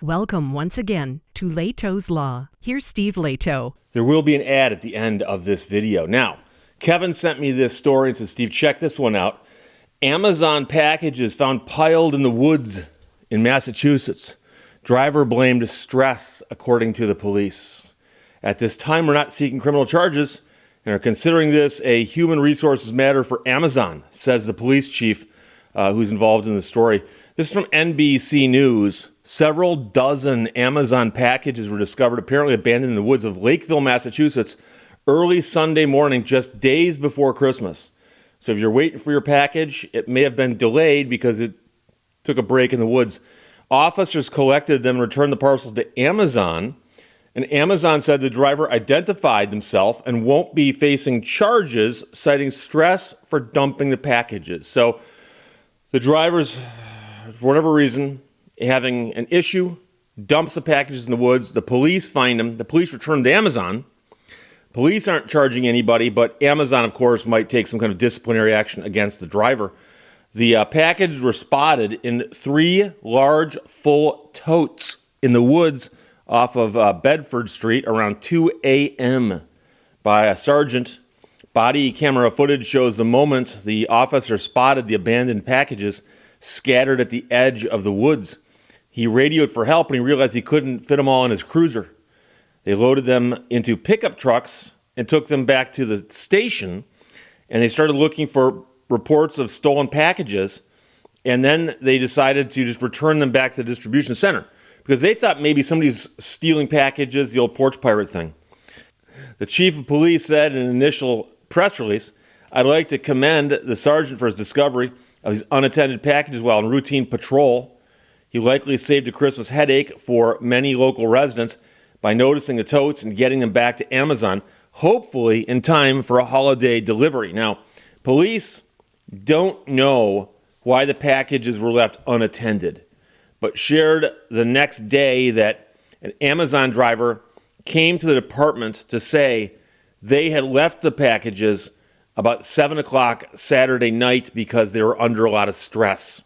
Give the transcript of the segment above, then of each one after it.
Welcome once again to Lehto's Law. Here's Steve Lehto. There will be an ad at the end of this video. Now, Kevin sent me this story and said, Steve, check this one out. Amazon packages found piled in the woods in Massachusetts. Driver blamed stress, according to the police. At this time, we're not seeking criminal charges and are considering this a human resources matter for Amazon, says the police chief who's involved in the story. This is from NBC News. Several dozen Amazon packages were discovered apparently abandoned in the woods of Lakeville, Massachusetts, early Sunday morning, just days before Christmas. So if you're waiting for your package, it may have been delayed because it took a break in the woods. Officers collected them and returned the parcels to Amazon. And Amazon said the driver identified himself and won't be facing charges, citing stress for dumping the packages. So the driver's, for whatever reason, having an issue, dumps the packages in the woods. The police find him. The police return them to Amazon. Police aren't charging anybody, but Amazon, of course, might take some kind of disciplinary action against the driver. The packages were spotted in 3 large, full totes in the woods off of Bedford Street around 2 a.m. by a sergeant. Body camera footage shows the moment the officer spotted the abandoned packages scattered at the edge of the woods. He radioed for help and he realized he couldn't fit them all in his cruiser. They loaded them into pickup trucks and took them back to the station, and they started looking for reports of stolen packages, and then they decided to just return them back to the distribution center because they thought maybe somebody's stealing packages, the old porch pirate thing. The chief of police said in an initial press release, "I'd like to commend the sergeant for his discovery of these unattended packages while on routine patrol. He likely saved a Christmas headache for many local residents by noticing the totes and getting them back to Amazon, hopefully in time for a holiday delivery." Now, police don't know why the packages were left unattended, but shared the next day that an Amazon driver came to the department to say they had left the packages about 7 o'clock Saturday night because they were under a lot of stress.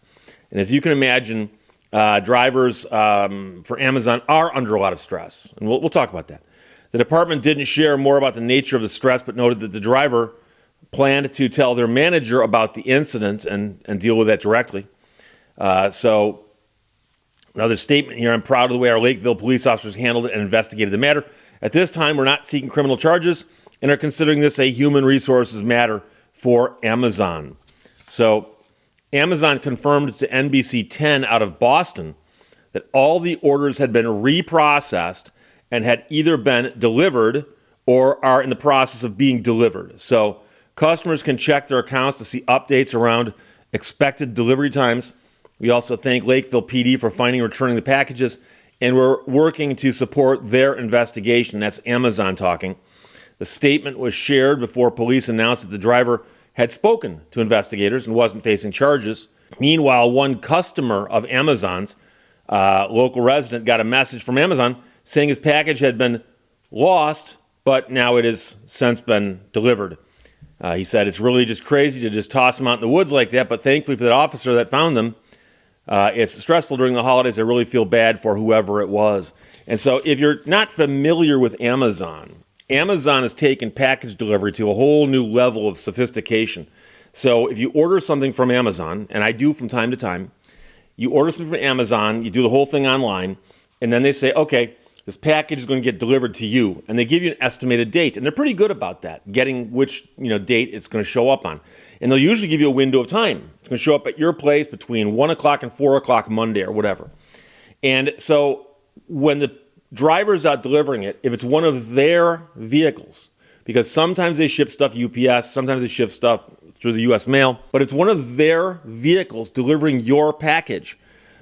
And as you can imagine, drivers for Amazon are under a lot of stress, and we'll talk about that. The department didn't share more about the nature of the stress, but noted that the driver planned to tell their manager about the incident and deal with that directly. So another statement here: "I'm proud of the way our Lakeville police officers handled it and investigated the matter. At this time, we're not seeking criminal charges and are considering this a human resources matter for Amazon." So Amazon confirmed to NBC 10 out of Boston that all the orders had been reprocessed and had either been delivered or are in the process of being delivered. So customers can check their accounts to see updates around expected delivery times. We also thank Lakeville PD for finding and returning the packages, and we're working to support their investigation. That's Amazon talking. The statement was shared before police announced that the driver had spoken to investigators and wasn't facing charges. Meanwhile, one customer of Amazon's, local resident, got a message from Amazon saying his package had been lost, but now it has since been delivered. He said, "It's really just crazy to just toss them out in the woods like that, but thankfully for that officer that found them, it's stressful during the holidays. I really feel bad for whoever it was." And so if you're not familiar with Amazon has taken package delivery to a whole new level of sophistication. So if you order something from Amazon, and I do from time to time, you order something from Amazon, you do the whole thing online, and then they say, okay, this package is going to get delivered to you. And they give you an estimated date. And they're pretty good about that, getting which date it's going to show up on. And they'll usually give you a window of time. It's going to show up at your place between 1 o'clock and 4 o'clock Monday or whatever. And so when the driver's out delivering it, if it's one of their vehicles, because sometimes they ship stuff UPS, sometimes they ship stuff through the U.S. mail, but it's one of their vehicles delivering your package,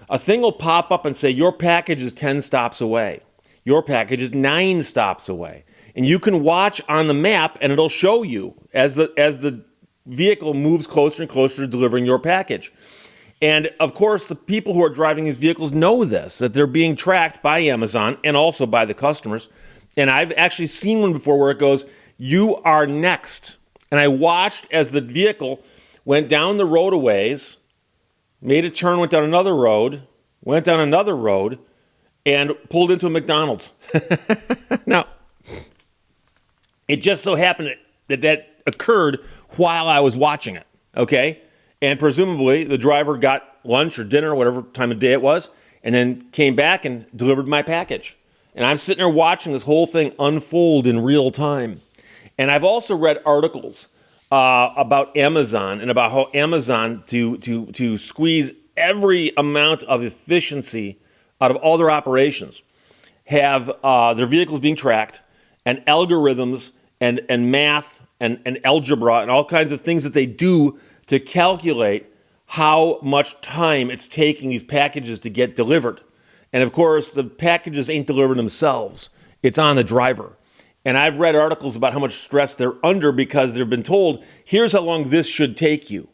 a thing will pop up and say, your package is 10 stops away. Your package is 9 stops away. And you can watch on the map, and it'll show you as the vehicle moves closer and closer to delivering your package. And of course, the people who are driving these vehicles know this, that they're being tracked by Amazon and also by the customers. And I've actually seen one before where it goes, you are next. And I watched as the vehicle went down the road a ways, made a turn, went down another road, went down another road, and pulled into a McDonald's. Now, it just so happened that occurred while I was watching it, okay? And presumably the driver got lunch or dinner, whatever time of day it was, and then came back and delivered my package. And I'm sitting there watching this whole thing unfold in real time. And I've also read articles about Amazon and about how Amazon, to squeeze every amount of efficiency out of all their operations, have their vehicles being tracked and algorithms and math and algebra and all kinds of things that they do to calculate how much time it's taking these packages to get delivered. And of course, the packages ain't delivered themselves. It's on the driver. And I've read articles about how much stress they're under because they've been told, here's how long this should take you.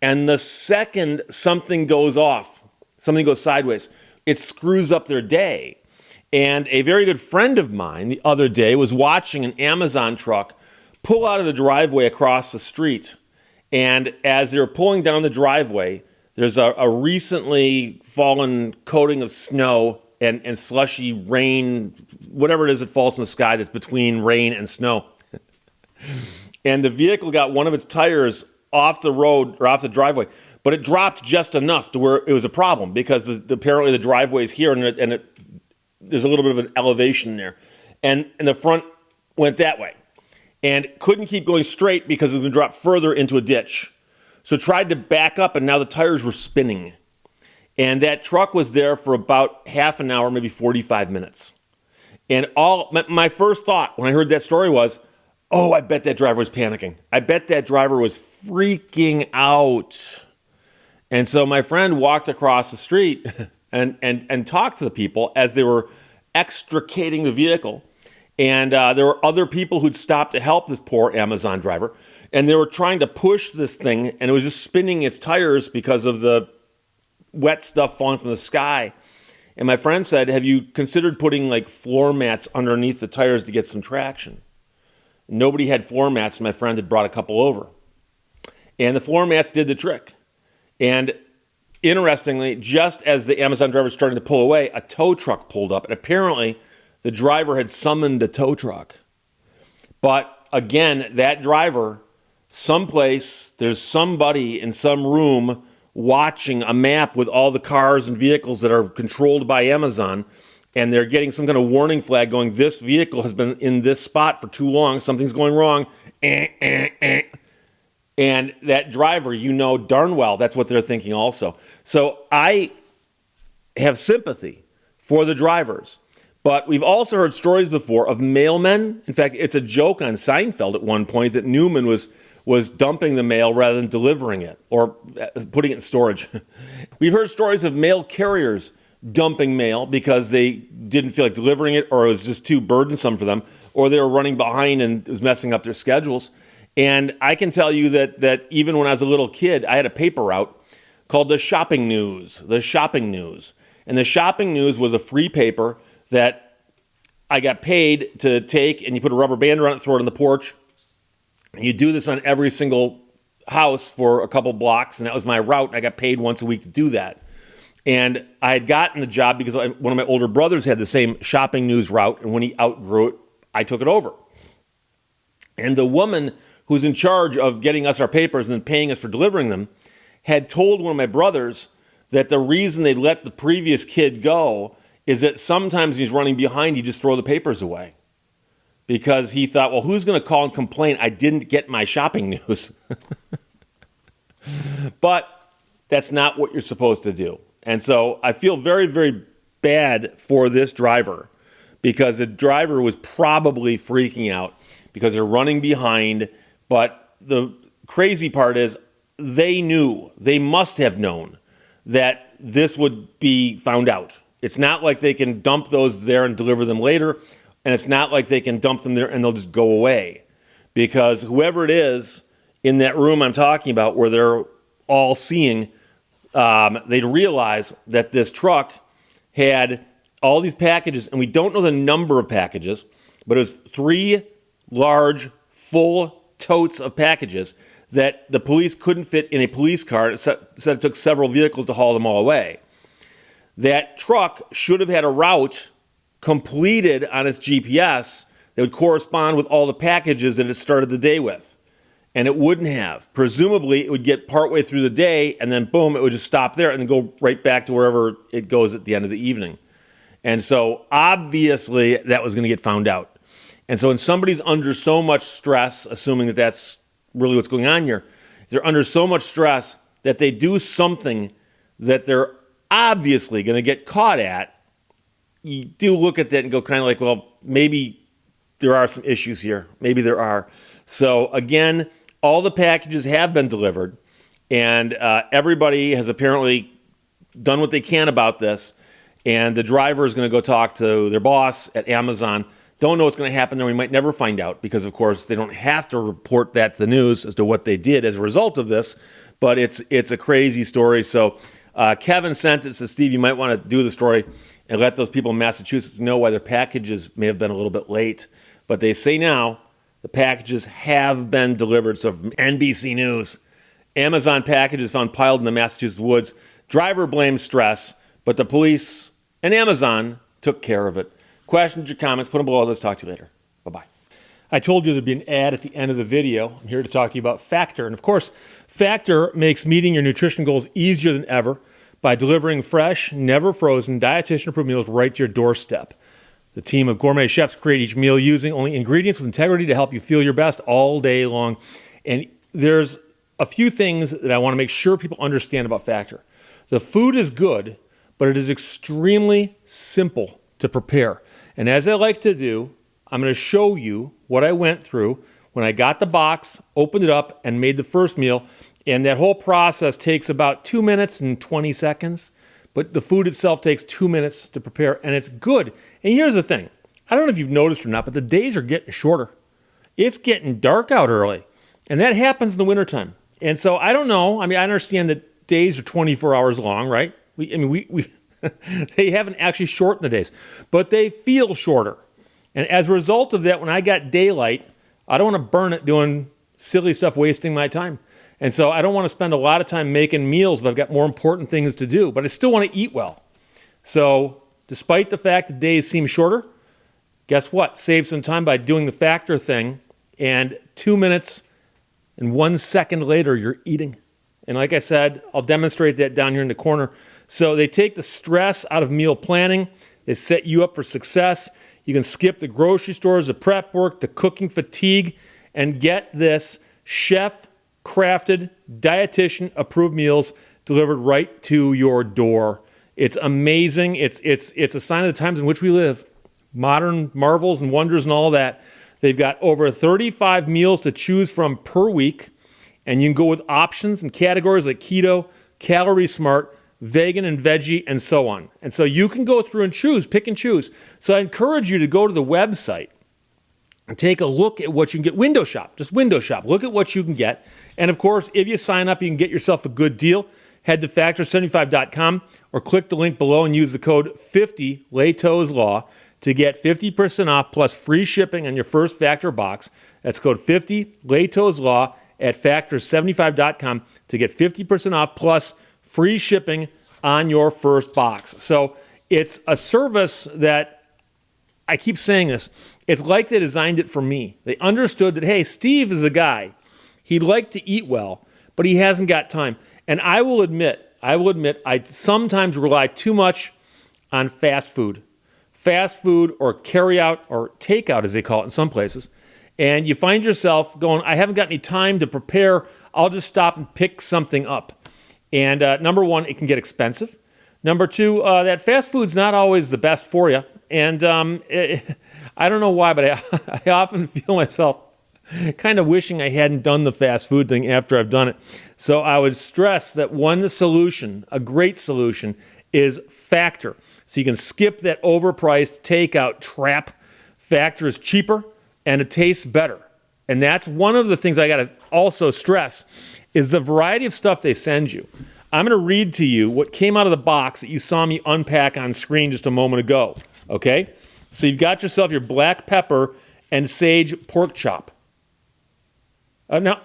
And the second something goes off, something goes sideways, it screws up their day. And a very good friend of mine the other day was watching an Amazon truck pull out of the driveway across the street. And as they were pulling down the driveway, there's a recently fallen coating of snow and slushy rain, whatever it is that falls from the sky that's between rain and snow. And the vehicle got one of its tires off the road or off the driveway, but it dropped just enough to where it was a problem because apparently the driveway is here and there's a little bit of an elevation there. And the front went that way and couldn't keep going straight because it was going to drop further into a ditch. So tried to back up, and now the tires were spinning. And that truck was there for about half an hour, maybe 45 minutes. And my first thought when I heard that story was, oh, I bet that driver was panicking. I bet that driver was freaking out. And so my friend walked across the street and talked to the people as they were extricating the vehicle. And there were other people who'd stopped to help this poor Amazon driver. And they were trying to push this thing, and it was just spinning its tires because of the wet stuff falling from the sky. And my friend said, have you considered putting like floor mats underneath the tires to get some traction? Nobody had floor mats, and my friend had brought a couple over. And the floor mats did the trick. And interestingly, just as the Amazon driver was starting to pull away, a tow truck pulled up, and apparently the driver had summoned a tow truck. But again, that driver, someplace, there's somebody in some room watching a map with all the cars and vehicles that are controlled by Amazon, and they're getting some kind of warning flag going, this vehicle has been in this spot for too long, something's going wrong. And that driver, you know darn well, that's what they're thinking also. So I have sympathy for the drivers. But we've also heard stories before of mailmen. In fact, it's a joke on Seinfeld at one point that Newman was dumping the mail rather than delivering it or putting it in storage. We've heard stories of mail carriers dumping mail because they didn't feel like delivering it, or it was just too burdensome for them, or they were running behind and it was messing up their schedules. And I can tell you that even when I was a little kid, I had a paper route called the Shopping News. The Shopping News. And the Shopping News was a free paper that I got paid to take, and you put a rubber band around it, throw it on the porch. And you do this on every single house for a couple blocks, and that was my route. I got paid once a week to do that. And I had gotten the job because one of my older brothers had the same Shopping News route, and when he outgrew it, I took it over. And the woman who's in charge of getting us our papers and then paying us for delivering them had told one of my brothers that the reason they let the previous kid go is that sometimes he's running behind, he just throw the papers away. Because he thought, well, who's going to call and complain I didn't get my shopping news? But that's not what you're supposed to do. And so I feel very, very bad for this driver because the driver was probably freaking out because they're running behind. But the crazy part is they must have known that this would be found out. It's not like they can dump those there and deliver them later, and it's not like they can dump them there and they'll just go away. Because whoever it is in that room I'm talking about where they're all seeing, they'd realize that this truck had all these packages, and we don't know the number of packages, but it was 3 large, full totes of packages that the police couldn't fit in a police car. It said it took several vehicles to haul them all away. that truck should have had a route completed on its GPS that would correspond with all the packages that it started the day with. And it wouldn't have. Presumably, it would get partway through the day, and then boom, it would just stop there and then go right back to wherever it goes at the end of the evening. And so, obviously, that was going to get found out. And so when somebody's under so much stress, assuming that that's really what's going on here, they're under so much stress that they do something that they're obviously going to get caught at, you do look at that and go kind of like, well, maybe there are some issues here. Maybe there are. So again, all the packages have been delivered, and everybody has apparently done what they can about this. And the driver is going to go talk to their boss at Amazon. Don't know what's going to happen there. We might never find out because, of course, they don't have to report that to the news as to what they did as a result of this. But it's a crazy story. So Kevin sent it, says, Steve, you might want to do the story and let those people in Massachusetts know why their packages may have been a little bit late. But they say now the packages have been delivered. So from NBC News, Amazon packages found piled in the Massachusetts woods. Driver blames stress, but the police and Amazon took care of it. Questions or comments, put them below. Let's talk to you later. Bye-bye. I told you there'd be an ad at the end of the video. I'm here to talk to you about Factor. And of course, Factor makes meeting your nutrition goals easier than ever by delivering fresh, never frozen, dietitian-approved meals right to your doorstep. The team of gourmet chefs create each meal using only ingredients with integrity to help you feel your best all day long. And there's a few things that I want to make sure people understand about Factor. The food is good, but it is extremely simple to prepare. And as I like to do, I'm going to show you what I went through when I got the box, opened it up, and made the first meal. And that whole process takes about 2 minutes and 20 seconds. But the food itself takes 2 minutes to prepare, and it's good. And here's the thing. I don't know if you've noticed or not, but the days are getting shorter. It's getting dark out early. And that happens in the wintertime. And so I don't know. I mean, I understand that days are 24 hours long, right? We they haven't actually shortened the days, but they feel shorter. And as a result of that, when I got daylight, I don't want to burn it doing silly stuff, wasting my time. And so I don't want to spend a lot of time making meals if I've got more important things to do, but I still want to eat well. So despite the fact that days seem shorter, guess what? Save some time by doing the Factor thing, and 2 minutes and 1 second later, you're eating. And like I said, I'll demonstrate that down here in the corner. So they take the stress out of meal planning. They set you up for success. You can skip the grocery stores, the prep work, the cooking fatigue, and get this chef-crafted, dietitian-approved meals delivered right to your door. It's amazing. It's a sign of the times in which we live. Modern marvels and wonders and all that. They've got over 35 meals to choose from per week. And you can go with options and categories like keto, calorie smart, vegan and veggie, and so on. And so you can go through and choose, pick and choose. So I encourage you to go to the website and take a look at what you can get. Window shop, just window shop. Look at what you can get. And of course, if you sign up, you can get yourself a good deal. Head to factor75.com or click the link below and use the code 50 Lehto's Law to get 50% off plus free shipping on your first Factor box. That's code 50 Lehto's Law at factor75.com to get 50% off plus free shipping on your first box. So it's a service that, I keep saying this, it's like they designed it for me. They understood that, hey, Steve is a guy. He'd like to eat well, but he hasn't got time. And I will admit, I sometimes rely too much on fast food. Fast food or carry out or takeout, as they call it in some places. And you find yourself going, I haven't got any time to prepare. I'll just stop and pick something up. And number one, it can get expensive. Number two, that fast food's not always the best for you. And I don't know why, but I often feel myself kind of wishing I hadn't done the fast food thing after I've done it. So I would stress that one solution, a great solution, is Factor. So you can skip that overpriced takeout trap. Factor is cheaper and it tastes better. And that's one of the things I got to also stress is the variety of stuff they send you. I'm going to read to you what came out of the box that you saw me unpack on screen just a moment ago. Okay? So you've got yourself your black pepper and sage pork chop. Now,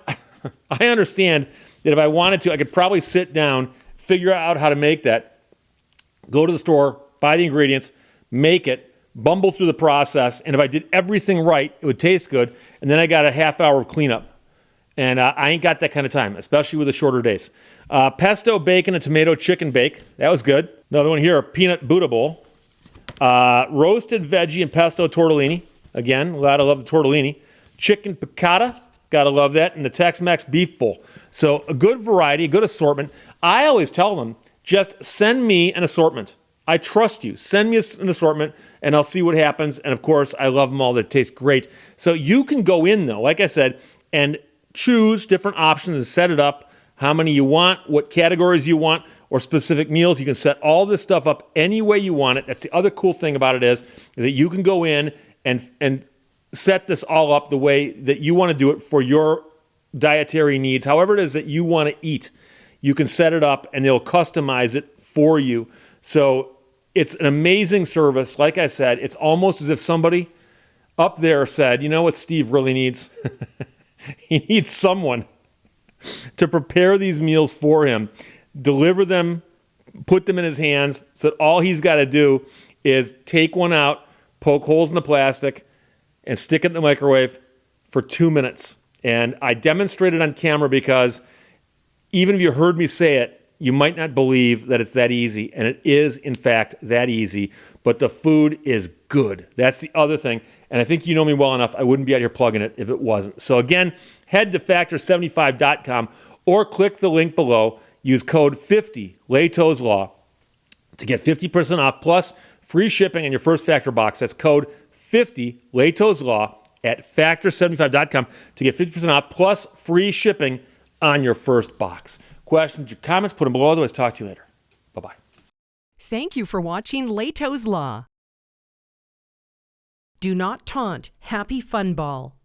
I understand that if I wanted to, I could probably sit down, figure out how to make that go to the store, buy the ingredients, make it, bumble through the process, and if I did everything right, it would taste good, and then I got a half hour of cleanup. And I ain't got that kind of time, especially with the shorter days. Pesto bacon and tomato chicken bake. That was good. Another one here, peanut Buddha bowl. Roasted veggie and pesto tortellini. Again, gotta love the tortellini. Chicken piccata. Gotta love that. And the Tex-Mex beef bowl. So a good variety, a good assortment. I always tell them, just send me an assortment. I trust you. Send me an assortment, and I'll see what happens. And, of course, I love them all. They taste great. So you can go in, though, like I said, and choose different options and set it up, how many you want, what categories you want, or specific meals. You can set all this stuff up any way you want it. That's the other cool thing about it is that you can go in and set this all up the way that you want to do it for your dietary needs. However it is that you want to eat, you can set it up and they'll customize it for you. So it's an amazing service. Like I said, it's almost as if somebody up there said, you know what Steve really needs? He needs someone to prepare these meals for him, deliver them, put them in his hands, so that all he's got to do is take one out, poke holes in the plastic, and stick it in the microwave for 2 minutes. And I demonstrated on camera because even if you heard me say it, you might not believe that it's that easy. And it is, in fact, that easy. But the food is good. That's the other thing. And I think you know me well enough. I wouldn't be out here plugging it if it wasn't. So again, head to factor75.com or click the link below. Use code 50, Lehto's Law, to get 50% off plus free shipping on your first Factor box. That's code 50, Lehto's Law, at factor75.com to get 50% off plus free shipping on your first box. Questions or comments, put them below. Otherwise, talk to you later. Bye-bye. Thank you for watching Lehto's Law. Do not taunt Happy Fun Ball.